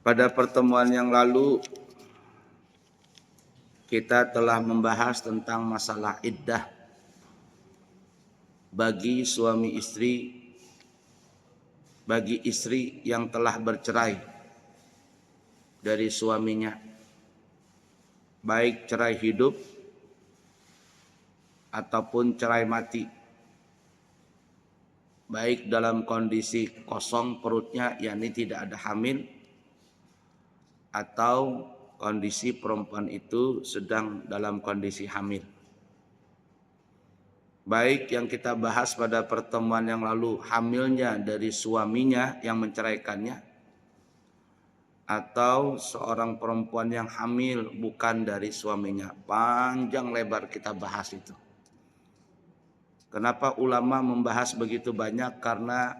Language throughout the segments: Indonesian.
Pada pertemuan yang lalu kita telah membahas tentang masalah iddah bagi suami istri, bagi istri yang telah bercerai dari suaminya, baik cerai hidup ataupun cerai mati, baik dalam kondisi kosong perutnya, yakni tidak ada hamil, atau kondisi perempuan itu sedang dalam kondisi hamil. Baik yang kita bahas pada pertemuan yang lalu, hamilnya dari suaminya yang menceraikannya, atau seorang perempuan yang hamil bukan dari suaminya. Panjang lebar kita bahas itu. Kenapa ulama membahas begitu banyak? Karena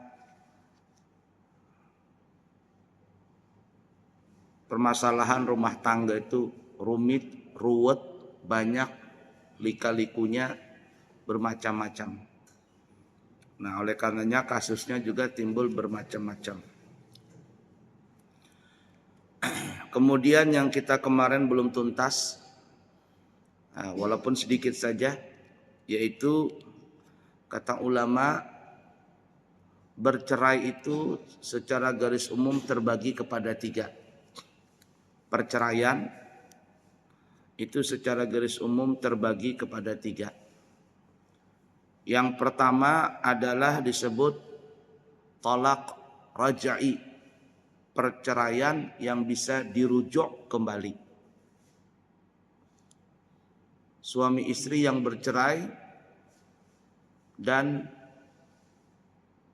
permasalahan rumah tangga itu rumit, ruwet, banyak lika-likunya, bermacam-macam. Nah, oleh karenanya kasusnya juga timbul bermacam-macam. Kemudian yang kita kemarin belum tuntas, walaupun sedikit saja, yaitu kata ulama, bercerai itu secara garis umum terbagi kepada 3. Perceraian itu secara garis umum terbagi kepada 3. Yang pertama adalah disebut talaq raj'i, perceraian yang bisa dirujuk kembali. Suami istri yang bercerai dan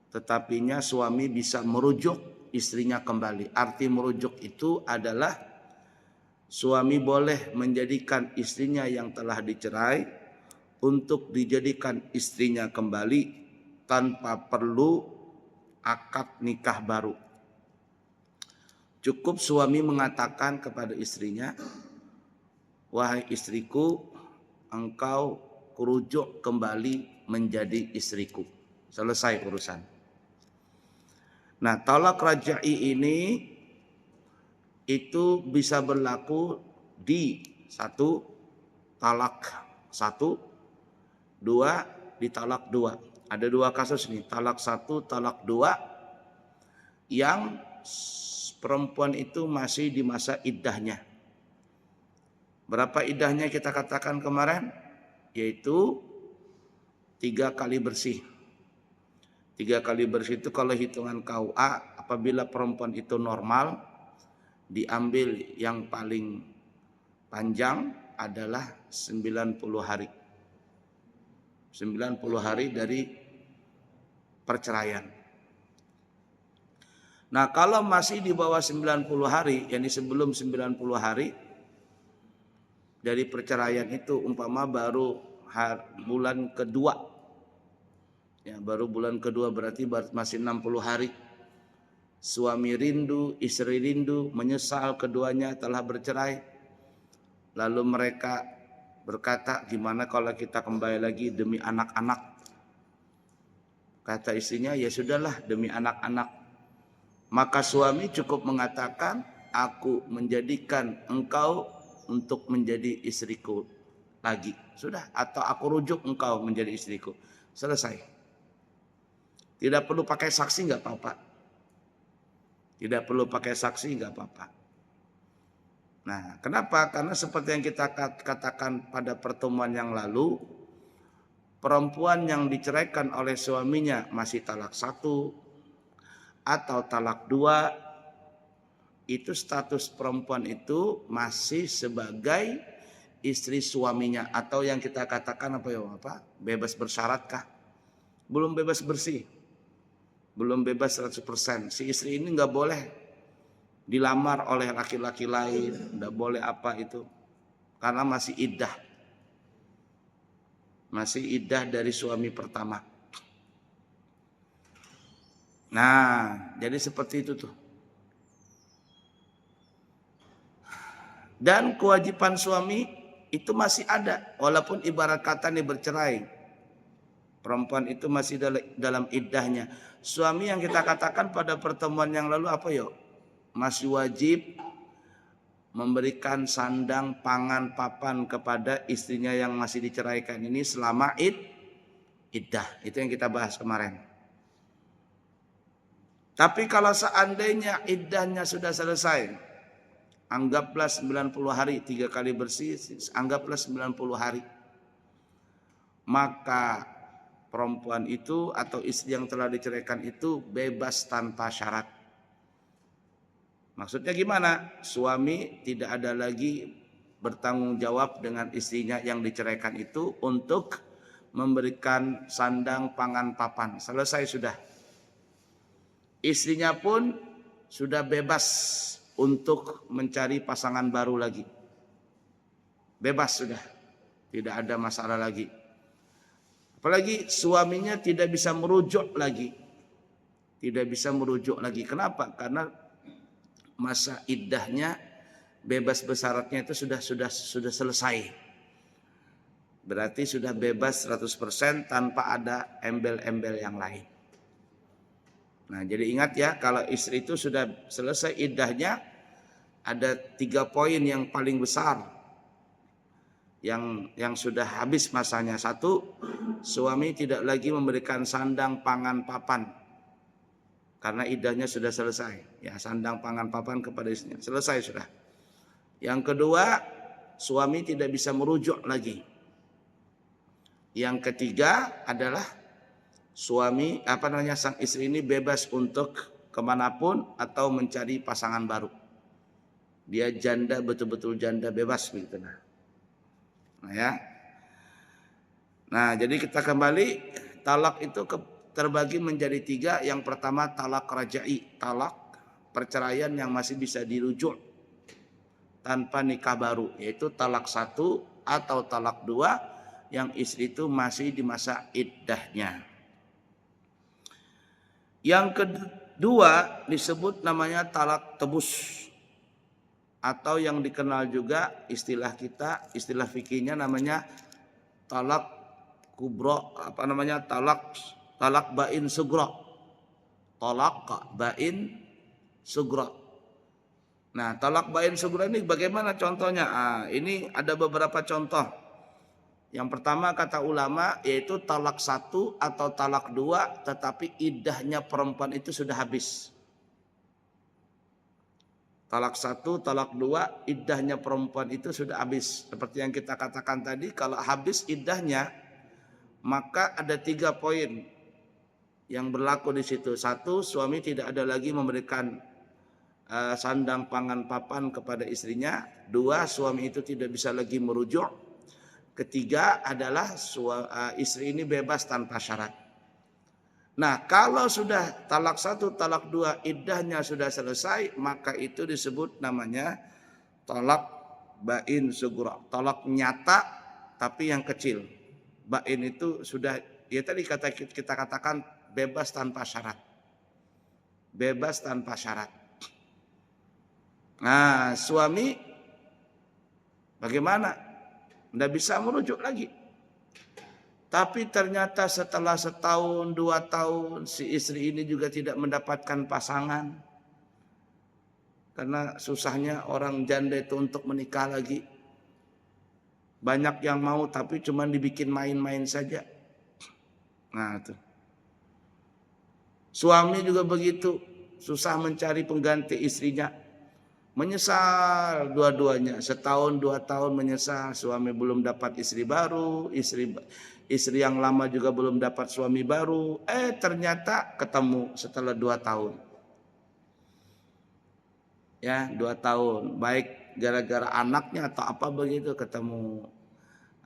tetapinya suami bisa merujuk istrinya kembali. Arti merujuk itu adalah suami boleh menjadikan istrinya yang telah dicerai untuk dijadikan istrinya kembali tanpa perlu akad nikah baru. Cukup suami mengatakan kepada istrinya, "Wahai istriku, engkau kurujuk kembali menjadi istriku." Selesai urusan. Nah, talak raj'i ini itu bisa berlaku di 1 talak 1, 2 ditalak 2. Ada 2 kasus nih, talak 1, talak 2, yang perempuan itu masih di masa iddahnya. Berapa iddahnya kita katakan kemarin? Yaitu 3 kali bersih. 3 kali bersih itu kalau hitungan KUA, apabila perempuan itu normal, diambil yang paling panjang adalah 90 hari. 90 hari dari perceraian. Nah, kalau masih di bawah 90 hari, yakni sebelum 90 hari dari perceraian itu, umpama baru bulan kedua, ya baru bulan kedua, berarti masih 60 hari. Suami rindu, istri rindu, menyesal keduanya telah bercerai. Lalu mereka berkata, gimana kalau kita kembali lagi demi anak-anak? Kata istrinya, ya sudahlah demi anak-anak. Maka suami cukup mengatakan, aku menjadikan engkau untuk menjadi istriku lagi. Sudah, atau aku rujuk engkau menjadi istriku. Selesai. Tidak perlu pakai saksi, nggak apa-apa. Tidak perlu pakai saksi, nggak apa-apa. Nah, kenapa? Karena seperti yang kita katakan pada pertemuan yang lalu, perempuan yang diceraikan oleh suaminya masih talak 1 atau talak 2, itu status perempuan itu masih sebagai istri suaminya, atau yang kita katakan bebas bersyarat kah? Belum bebas bersih. Belum bebas 100%. Si istri ini nggak boleh dilamar oleh laki-laki lain, nggak boleh apa itu, karena masih iddah. Masih iddah dari suami pertama. Nah, jadi seperti itu tuh. Dan kewajiban suami itu masih ada, walaupun ibarat kata nih bercerai. Perempuan itu masih dalam iddahnya. Suami yang kita katakan pada pertemuan yang lalu apa yo? masih wajib memberikan sandang, pangan, papan kepada istrinya yang masih diceraikan ini selama iddah. Itu yang kita bahas kemarin. Tapi kalau seandainya iddahnya sudah selesai, anggaplah 90 hari, 3 kali bersih, anggaplah 90 hari. Maka perempuan itu atau istri yang telah diceraikan itu bebas tanpa syarat. Maksudnya gimana? Suami tidak ada lagi bertanggung jawab dengan istrinya yang diceraikan itu untuk memberikan sandang, pangan, papan. Selesai sudah. Istrinya pun sudah bebas untuk mencari pasangan baru lagi. Bebas sudah. Tidak ada masalah lagi. Apalagi suaminya tidak bisa merujuk lagi. Tidak bisa merujuk lagi. Kenapa? Karena masa iddahnya bebas bersyaratnya itu sudah selesai. Berarti sudah bebas 100% tanpa ada embel-embel yang lain. Nah, jadi ingat ya, kalau istri itu sudah selesai iddahnya, ada 3 poin yang paling besar yang sudah habis masanya. 1, suami tidak lagi memberikan sandang, pangan, papan karena iddahnya sudah selesai. Ya, sandang, pangan, papan kepada istrinya selesai sudah. Yang kedua, suami tidak bisa merujuk lagi. Yang ketiga adalah suami sang istri ini bebas untuk kemanapun atau mencari pasangan baru. Dia janda, betul-betul janda, bebas begitu. Nah ya. Nah, jadi kita kembali, talak itu terbagi menjadi 3. Yang pertama talak rajai, talak perceraian yang masih bisa dirujuk tanpa nikah baru, yaitu talak 1 atau talak 2 yang istri itu masih di masa iddahnya. Yang kedua disebut namanya talak tebus, atau yang dikenal juga istilah fikihnya namanya talak kubro, talak bain sugro. Talak bain sugro. Nah, talak bain sugro ini bagaimana contohnya? Ini ada beberapa contoh. Yang pertama kata ulama yaitu talak 1 atau talak 2 tetapi iddahnya perempuan itu sudah habis. Talak 1, talak 2 iddahnya perempuan itu sudah habis. Seperti yang kita katakan tadi, kalau habis iddahnya maka ada 3 poin yang berlaku di situ. 1, suami tidak ada lagi memberikan sandang, pangan, papan kepada istrinya. 2, suami itu tidak bisa lagi merujuk. Ketiga adalah istri ini bebas tanpa syarat. Nah, kalau sudah talak 1, talak 2 iddahnya sudah selesai, maka itu disebut namanya talak bain sugro. Talak nyata tapi yang kecil. Bain itu sudah, ya tadi kita katakan bebas tanpa syarat. Bebas tanpa syarat. Nah, suami bagaimana? Tidak bisa merujuk lagi. Tapi ternyata setelah 1 tahun, 2 tahun, si istri ini juga tidak mendapatkan pasangan. Karena susahnya orang janda itu untuk menikah lagi. Banyak yang mau tapi cuma dibikin main-main saja. Nah itu. Suami juga begitu. Susah mencari pengganti istrinya. Menyesal dua-duanya, 1 tahun 2 tahun menyesal, suami belum dapat istri baru, istri yang lama juga belum dapat suami baru, ternyata ketemu setelah 2 tahun. Ya, 2 tahun, baik gara-gara anaknya atau apa begitu ketemu.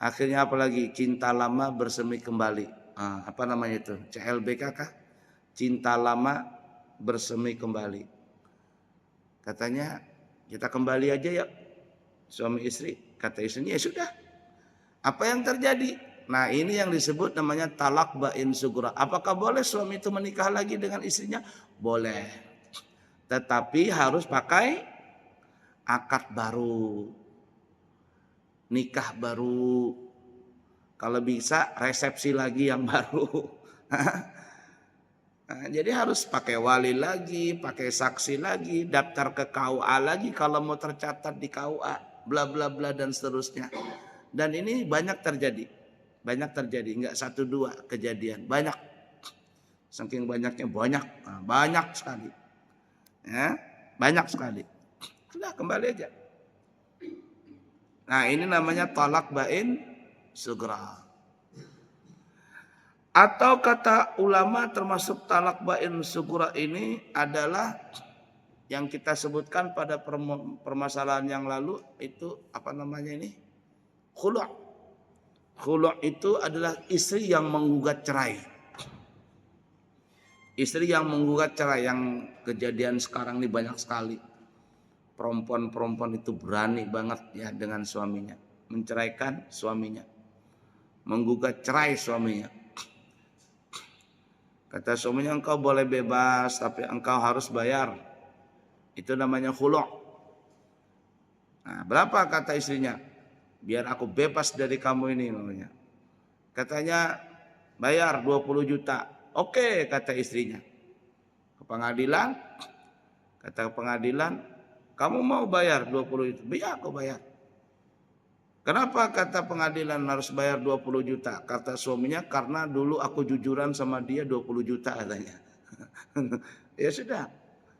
Akhirnya apalagi cinta lama bersemi kembali. Apa namanya itu? CLBK kah? Cinta lama bersemi kembali. Katanya kita kembali aja ya suami istri. Kata istrinya ya sudah. Apa yang terjadi? Nah, ini yang disebut namanya talak bain sugro. Apakah boleh suami itu menikah lagi dengan istrinya? Boleh. Tetapi harus pakai akad baru. Nikah baru. Kalau bisa resepsi lagi yang baru. Nah, jadi harus pakai wali lagi, pakai saksi lagi, daftar ke KUA lagi kalau mau tercatat di KUA, bla bla bla dan seterusnya. Dan ini banyak terjadi, nggak satu dua kejadian, banyak. Saking banyaknya banyak sekali, ya, banyak sekali. Sudah kembali aja. Nah ini namanya talak bain sugra. Atau kata ulama termasuk talak bain sugra ini adalah yang kita sebutkan pada permasalahan yang lalu itu apa namanya ini? Khulu'. Khulu' itu adalah istri yang menggugat cerai. Istri yang menggugat cerai, yang kejadian sekarang ini banyak sekali. Perempuan-perempuan itu berani banget ya dengan suaminya, menceraikan suaminya, menggugat cerai suaminya. Kata suaminya, engkau boleh bebas tapi engkau harus bayar. Itu namanya khulu'. Nah, berapa kata istrinya? Biar aku bebas dari kamu ini namanya. Katanya bayar 20 juta. Oke, kata istrinya. Ke pengadilan, kata pengadilan, kamu mau bayar 20 juta? Iya, aku bayar. Kenapa kata pengadilan harus bayar 20 juta? Kata suaminya, karena dulu aku jujuran sama dia 20 juta katanya. Ya sudah,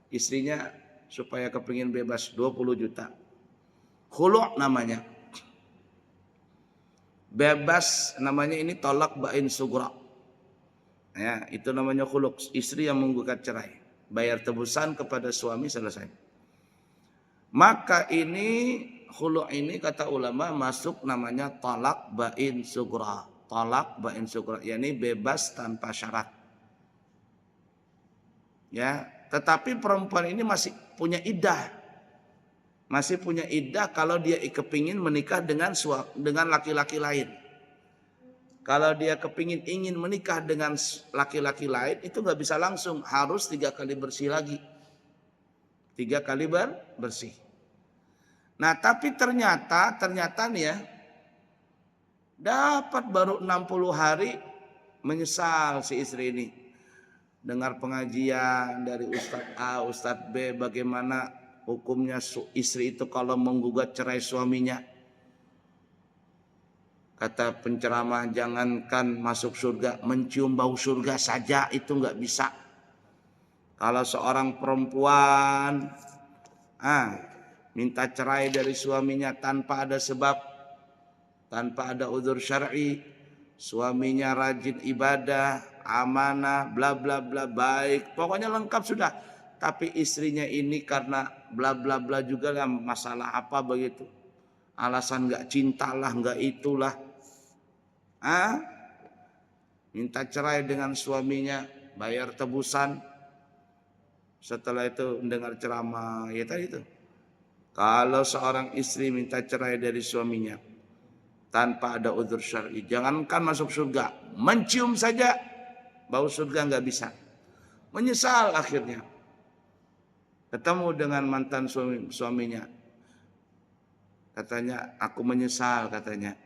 istrinya supaya kepingin bebas 20 juta. Khulu' namanya. Bebas namanya ini tolak bain sugra. Ya, itu namanya khulu', istri yang menggugat cerai. Bayar tebusan kepada suami, selesai. Maka ini khulu' ini kata ulama masuk namanya talak bain sugra. Talak bain sugra, yakni bebas tanpa syarat. Ya, tetapi perempuan ini masih punya iddah. Masih punya iddah kalau dia kepingin menikah dengan laki-laki lain. Kalau dia kepingin ingin menikah dengan laki-laki lain itu nggak bisa langsung, harus 3 kali bersih lagi. 3 kali bersih. Nah tapi ternyata nih ya, dapat baru 60 hari menyesal si istri ini. Dengar pengajian dari Ustadz A, Ustadz B, bagaimana hukumnya istri itu kalau menggugat cerai suaminya. Kata penceramah, jangankan masuk surga, mencium bau surga saja itu nggak bisa. Kalau seorang perempuan minta cerai dari suaminya tanpa ada sebab, tanpa ada udzur syar'i, suaminya rajin ibadah, amanah, bla bla bla, baik, pokoknya lengkap sudah. Tapi istrinya ini karena bla bla bla juga lah, masalah apa begitu, alasan nggak cinta lah, nggak itulah, minta cerai dengan suaminya, bayar tebusan. Setelah itu mendengar ceramah, ya tadi itu. Kalau seorang istri minta cerai dari suaminya tanpa ada udzur syar'i, jangankan masuk surga, mencium saja bau surga nggak bisa. Menyesal akhirnya. Ketemu dengan mantan suaminya. Katanya, aku menyesal katanya.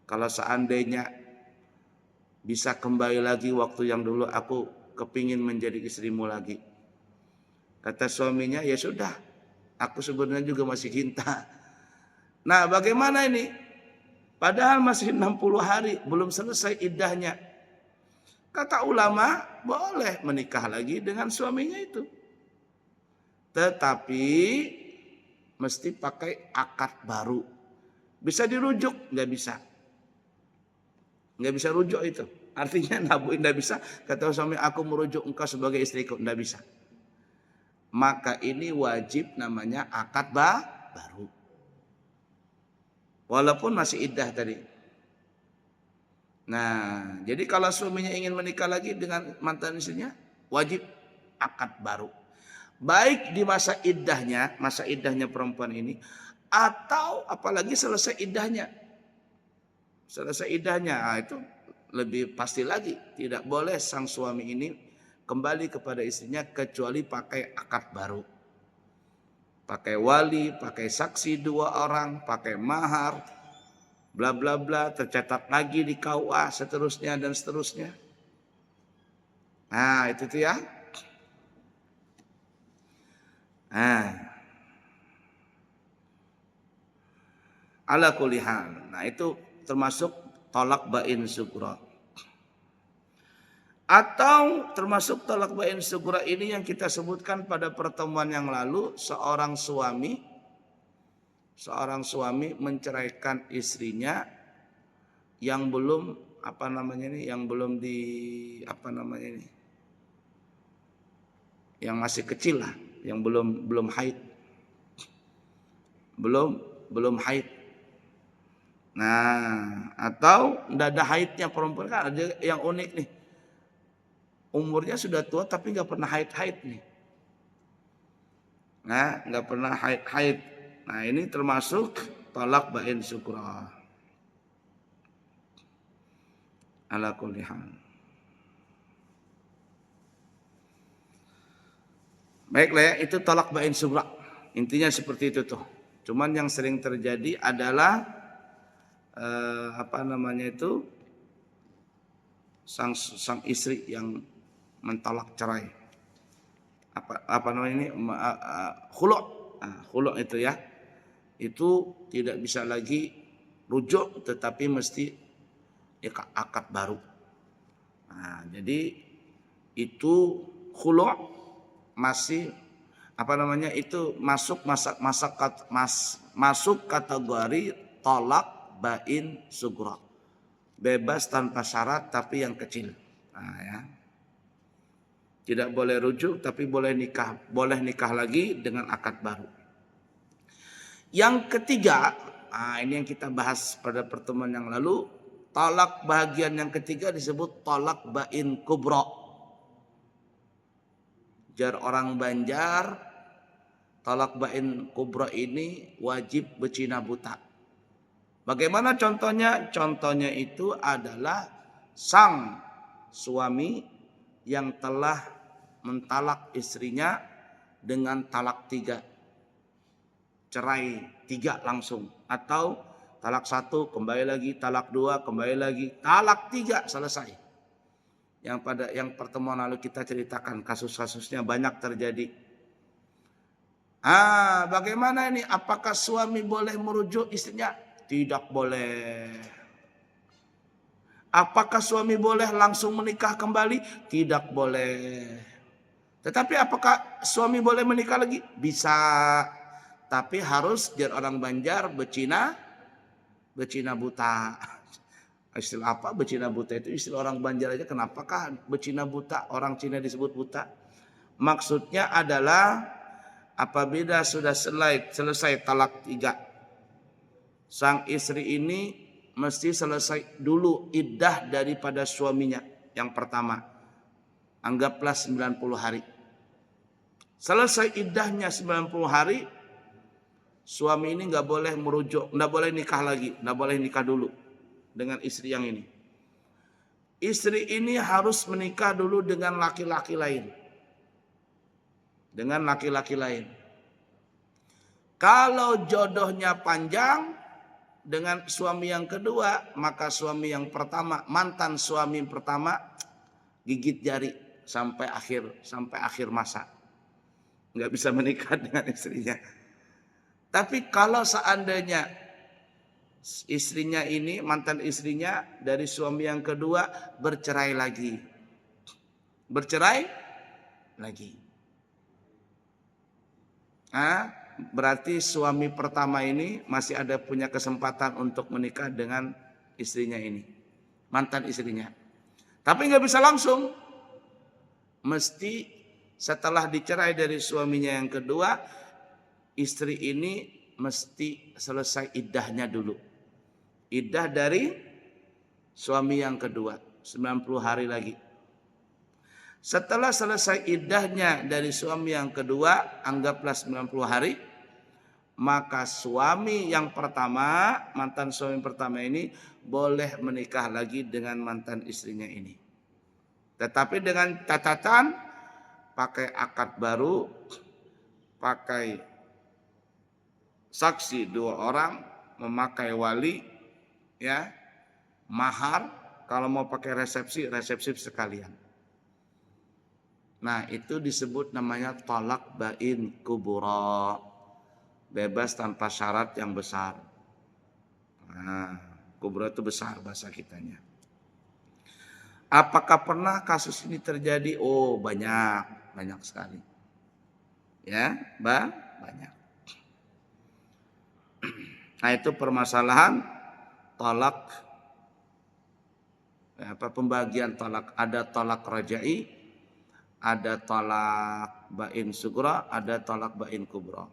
Kalau seandainya bisa kembali lagi waktu yang dulu aku kepingin menjadi istrimu lagi. Kata suaminya, ya sudah, aku sebenarnya juga masih cinta. Nah bagaimana ini? Padahal masih 60 hari, belum selesai iddahnya. Kata ulama, boleh menikah lagi dengan suaminya itu. Tetapi mesti pakai akad baru. Bisa dirujuk? Nggak bisa. Nggak bisa rujuk itu. Artinya nggak bisa. Kata suami, aku merujuk engkau sebagai istriku. Nggak bisa. Maka ini wajib namanya akad baru. Walaupun masih iddah tadi. Nah, jadi kalau suaminya ingin menikah lagi dengan mantan istrinya, wajib akad baru. Baik di masa iddahnya perempuan ini, atau apalagi selesai iddahnya. Selesai iddahnya, itu lebih pasti lagi. Tidak boleh sang suami ini kembali kepada istrinya kecuali pakai akad baru. Pakai wali, pakai saksi 2 orang, pakai mahar, bla bla bla, tercatat lagi di KUA, seterusnya dan seterusnya. Nah, itu tuh ya. Nah, ala kulli hal. Nah, itu termasuk tolak bain sughra. Atau termasuk tolak bain sughra ini yang kita sebutkan pada pertemuan yang lalu, seorang suami menceraikan istrinya yang belum yang belum di yang masih kecil lah, yang belum haid, belum haid. Nah, atau tidak ada haidnya perempuan, kan ada yang unik nih, umurnya sudah tua tapi nggak pernah haid nih. Nah, nggak pernah haid. Nah, ini termasuk tolak bain sughra. Ala kulli hal. Baiklah ya, itu tolak bain sughra. Intinya seperti itu tuh. Cuman yang sering terjadi adalah sang istri yang mentolak cerai. Khulu'. Khulu' itu ya. Itu tidak bisa lagi rujuk, tetapi mesti akad baru. Nah, jadi itu khulu' masih itu masuk kategori tolak bain sughra. Bebas tanpa syarat tapi yang kecil. Nah, ya. Tidak boleh rujuk tapi boleh nikah lagi dengan akad baru. Yang ketiga, ini yang kita bahas pada pertemuan yang lalu, tolak bahagian yang ketiga disebut tolak bain kubra. Jar orang Banjar, tolak bain kubra ini wajib berzina buta. Bagaimana contohnya? Contohnya itu adalah sang suami yang telah mentalak istrinya dengan talak 3. Cerai 3 langsung, atau talak 1 kembali lagi, talak 2 kembali lagi, talak 3 selesai. Yang pertemuan lalu kita ceritakan kasus-kasusnya banyak terjadi. Bagaimana ini? Apakah suami boleh merujuk istrinya? Tidak boleh. Apakah suami boleh langsung menikah kembali? Tidak boleh. Tetapi apakah suami boleh menikah lagi? Bisa. Tapi harus jar orang Banjar berzina buta. Istilah apa berzina buta itu? Istilah orang Banjar aja. Kenapakah berzina buta? Orang Cina disebut buta. Maksudnya adalah apabila sudah selesai talak 3, sang istri ini mesti selesai dulu iddah daripada suaminya yang pertama. Anggaplah 90 hari. Selesai iddahnya 90 hari, suami ini nggak boleh merujuk, nggak boleh nikah lagi, nggak boleh nikah dulu dengan istri yang ini. Istri ini harus menikah dulu dengan laki-laki lain. Kalau jodohnya panjang dengan suami yang kedua, maka suami yang pertama, mantan suami pertama, gigit jari sampai akhir masa, nggak bisa menikah dengan istrinya. Tapi kalau seandainya istrinya ini, mantan istrinya dari suami yang kedua bercerai lagi. Berarti suami pertama ini masih ada punya kesempatan untuk menikah dengan istrinya ini, mantan istrinya. Tapi nggak bisa langsung. Mesti setelah dicerai dari suaminya yang kedua, istri ini mesti selesai iddahnya dulu. Iddah dari suami yang kedua 90 hari lagi. Setelah selesai iddahnya dari suami yang kedua, anggaplah 90 hari, maka suami yang pertama, mantan suami pertama ini boleh menikah lagi dengan mantan istrinya ini. Tetapi dengan catatan pakai akad baru, pakai saksi 2 orang, memakai wali, mahar. Kalau mau pakai resepsi sekalian. Nah, itu disebut namanya talak bain kubura. Bebas tanpa syarat yang besar. Nah, kubura itu besar bahasa kitanya. Apakah pernah kasus ini terjadi? Oh, banyak sekali. Ya, banyak. Nah, itu permasalahan talak, pembagian talak. Ada talak rajai, ada talak bain sugra, ada talak bain kubra.